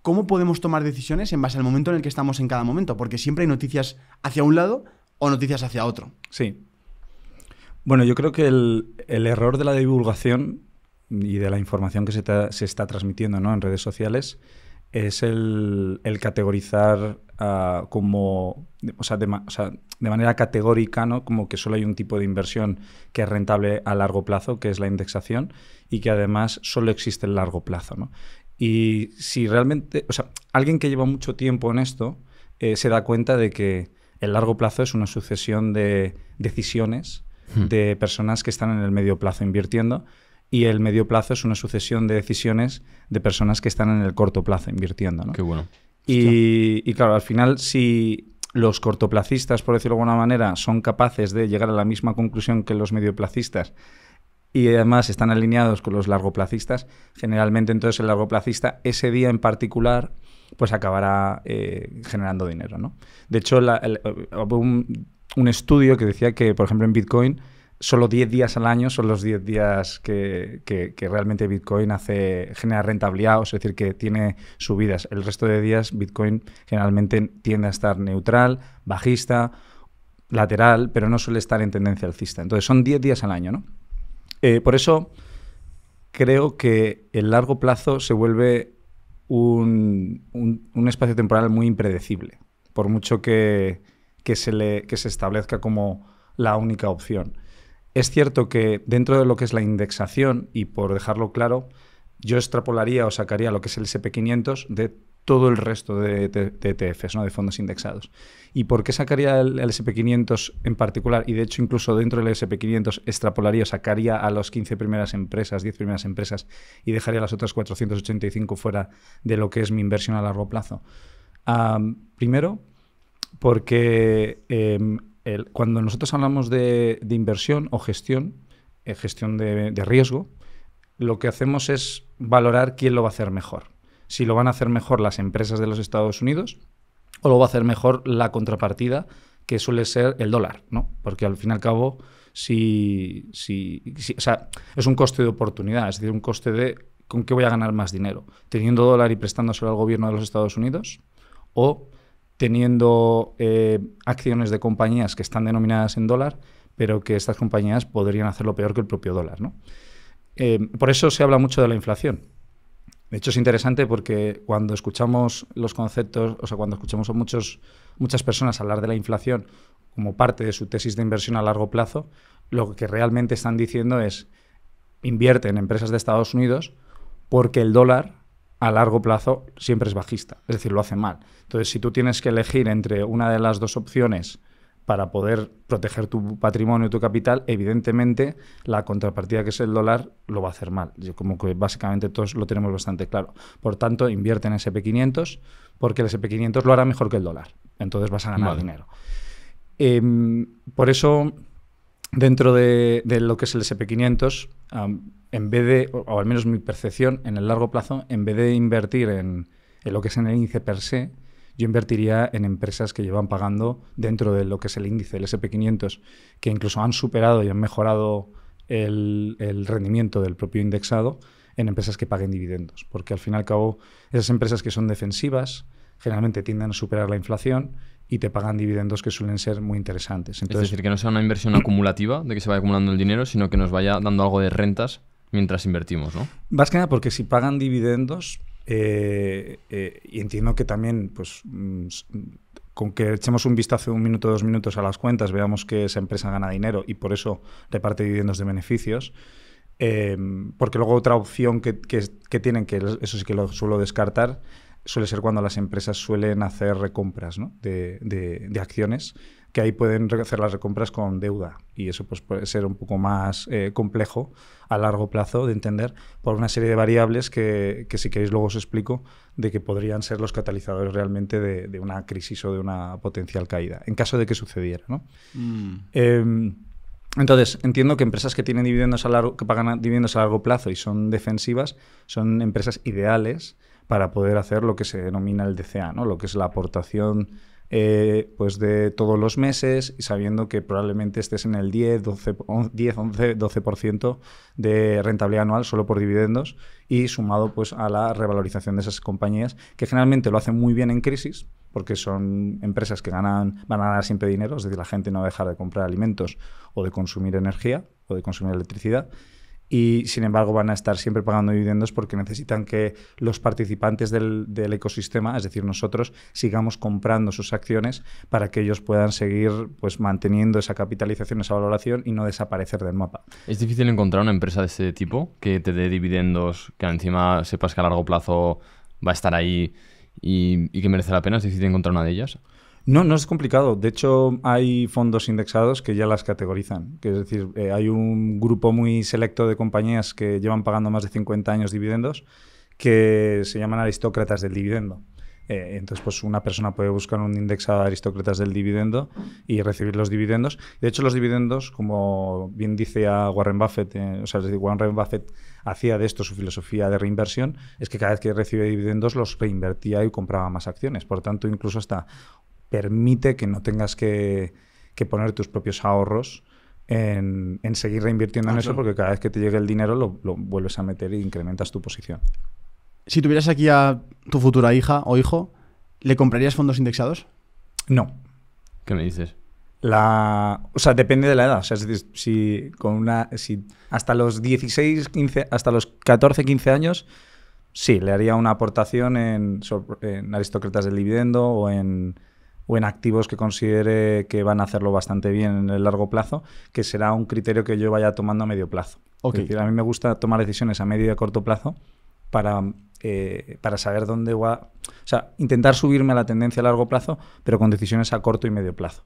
¿cómo podemos tomar decisiones en base al momento en el que estamos en cada momento? Porque siempre hay noticias hacia un lado o noticias hacia otro. Sí. Bueno, yo creo que el error de la divulgación y de la información que se está transmitiendo, ¿no?, en redes sociales es el categorizar como, de manera categórica, ¿no?, como que solo hay un tipo de inversión que es rentable a largo plazo, que es la indexación, y que además solo existe el largo plazo, ¿no? Y si realmente, alguien que lleva mucho tiempo en esto se da cuenta de que el largo plazo es una sucesión de decisiones de personas que están en el medio plazo invirtiendo, y el medio plazo es una sucesión de decisiones de personas que están en el corto plazo invirtiendo, ¿no? Qué bueno. Y claro, al final, si los cortoplacistas, por decirlo de alguna manera, son capaces de llegar a la misma conclusión que los medioplacistas y además están alineados con los largoplacistas, generalmente entonces el largoplacista ese día en particular pues acabará generando dinero, ¿no? De hecho, hubo un estudio que decía que, por ejemplo, en Bitcoin solo 10 días al año son los 10 días que realmente Bitcoin genera rentabilidad, es decir, que tiene subidas. El resto de días Bitcoin generalmente tiende a estar neutral, bajista, lateral, pero no suele estar en tendencia alcista. Entonces son 10 días al año, ¿no? Por eso creo que el largo plazo se vuelve un espacio temporal muy impredecible, por mucho que se establezca como la única opción. Es cierto que dentro de lo que es la indexación, y por dejarlo claro, yo extrapolaría o sacaría lo que es el S&P500 de todo el resto de ETFs, ¿no?, de fondos indexados. ¿Y por qué sacaría el S&P500 en particular? Y de hecho incluso dentro del S&P500 extrapolaría o sacaría a las 15 primeras empresas, 10 primeras empresas, y dejaría a las otras 485 fuera de lo que es mi inversión a largo plazo. Primero, porque cuando nosotros hablamos de inversión o gestión de riesgo, lo que hacemos es valorar quién lo va a hacer mejor. Si lo van a hacer mejor las empresas de los Estados Unidos o lo va a hacer mejor la contrapartida, que suele ser el dólar, ¿no? Porque al fin y al cabo es un coste de oportunidad, es decir, un coste de ¿con qué voy a ganar más dinero? ¿Teniendo dólar y prestándoselo al gobierno de los Estados Unidos? ¿O teniendo acciones de compañías que están denominadas en dólar, pero que estas compañías podrían hacerlo peor que el propio dólar, ¿no? Por eso se habla mucho de la inflación. De hecho, es interesante porque cuando escuchamos los conceptos, cuando escuchamos a muchas personas hablar de la inflación como parte de su tesis de inversión a largo plazo, lo que realmente están diciendo es invierte en empresas de Estados Unidos porque el dólar a largo plazo siempre es bajista, es decir, lo hace mal. Entonces, si tú tienes que elegir entre una de las dos opciones para poder proteger tu patrimonio y tu capital, evidentemente la contrapartida, que es el dólar, lo va a hacer mal. Como que básicamente todos lo tenemos bastante claro. Por tanto, invierte en SP500 porque el SP500 lo hará mejor que el dólar. Entonces vas a ganar dinero. Por eso, dentro de lo que es el SP500, en vez de, o al menos mi percepción, en el largo plazo, en vez de invertir en lo que es en el índice per se, yo invertiría en empresas que llevan pagando dentro de lo que es el índice, el SP500, que incluso han superado y han mejorado el rendimiento del propio indexado, en empresas que paguen dividendos. Porque al fin y al cabo, esas empresas que son defensivas generalmente tienden a superar la inflación y te pagan dividendos que suelen ser muy interesantes. Entonces, es decir, que no sea una inversión acumulativa, de que se vaya acumulando el dinero, sino que nos vaya dando algo de rentas mientras invertimos, ¿no? Más que nada porque si pagan dividendos, y entiendo que también, pues, con que echemos un vistazo de 1 minuto, 2 minutos a las cuentas, veamos que esa empresa gana dinero y por eso reparte dividendos de beneficios, porque luego otra opción que tienen, que eso sí que lo suelo descartar, suele ser cuando las empresas suelen hacer recompras, ¿no?, de acciones, que ahí pueden hacer las recompras con deuda, y eso pues puede ser un poco más complejo a largo plazo de entender por una serie de variables que si queréis luego os explico, de que podrían ser los catalizadores realmente de una crisis o de una potencial caída, en caso de que sucediera, ¿no? Entonces, entiendo que empresas que tienen que pagan dividendos a largo plazo y son defensivas, son empresas ideales para poder hacer lo que se denomina el DCA, ¿no?, lo que es la aportación pues de todos los meses y sabiendo que probablemente estés en el 11-12% de rentabilidad anual solo por dividendos y sumado pues a la revalorización de esas compañías que generalmente lo hacen muy bien en crisis porque son empresas que van a ganar siempre dinero, es decir, la gente no va a dejar de comprar alimentos o de consumir energía o de consumir electricidad. Y, sin embargo, van a estar siempre pagando dividendos porque necesitan que los participantes del ecosistema, es decir, nosotros, sigamos comprando sus acciones para que ellos puedan seguir pues, manteniendo esa capitalización, esa valoración y no desaparecer del mapa. ¿Es difícil encontrar una empresa de este tipo que te dé dividendos, que encima sepas que a largo plazo va a estar ahí y que merece la pena? ¿Es difícil encontrar una de ellas? No es complicado. De hecho, hay fondos indexados que ya las categorizan. Que es decir, hay un grupo muy selecto de compañías que llevan pagando más de 50 años dividendos que se llaman aristócratas del dividendo. Entonces, pues una persona puede buscar un indexado de aristócratas del dividendo y recibir los dividendos. De hecho, los dividendos, como bien dice a Warren Buffett, es decir, Warren Buffett hacía de esto su filosofía de reinversión, es que cada vez que recibe dividendos los reinvertía y compraba más acciones. Por tanto, incluso hasta permite que no tengas que poner tus propios ahorros en seguir reinvirtiendo en eso, claro. porque cada vez que te llegue el dinero lo vuelves a meter e incrementas tu posición. Si tuvieras aquí a tu futura hija o hijo, ¿le comprarías fondos indexados? No. ¿Qué me dices? O sea, depende de la edad. O sea, es decir, si hasta los 16, 15, hasta los 14, 15 años, sí, le haría una aportación en aristócratas del dividendo o en activos que considere que van a hacerlo bastante bien en el largo plazo, que será un criterio que yo vaya tomando a medio plazo. Okay. Es decir, a mí me gusta tomar decisiones a medio y a corto plazo para saber dónde va. O sea, intentar subirme a la tendencia a largo plazo, pero con decisiones a corto y medio plazo.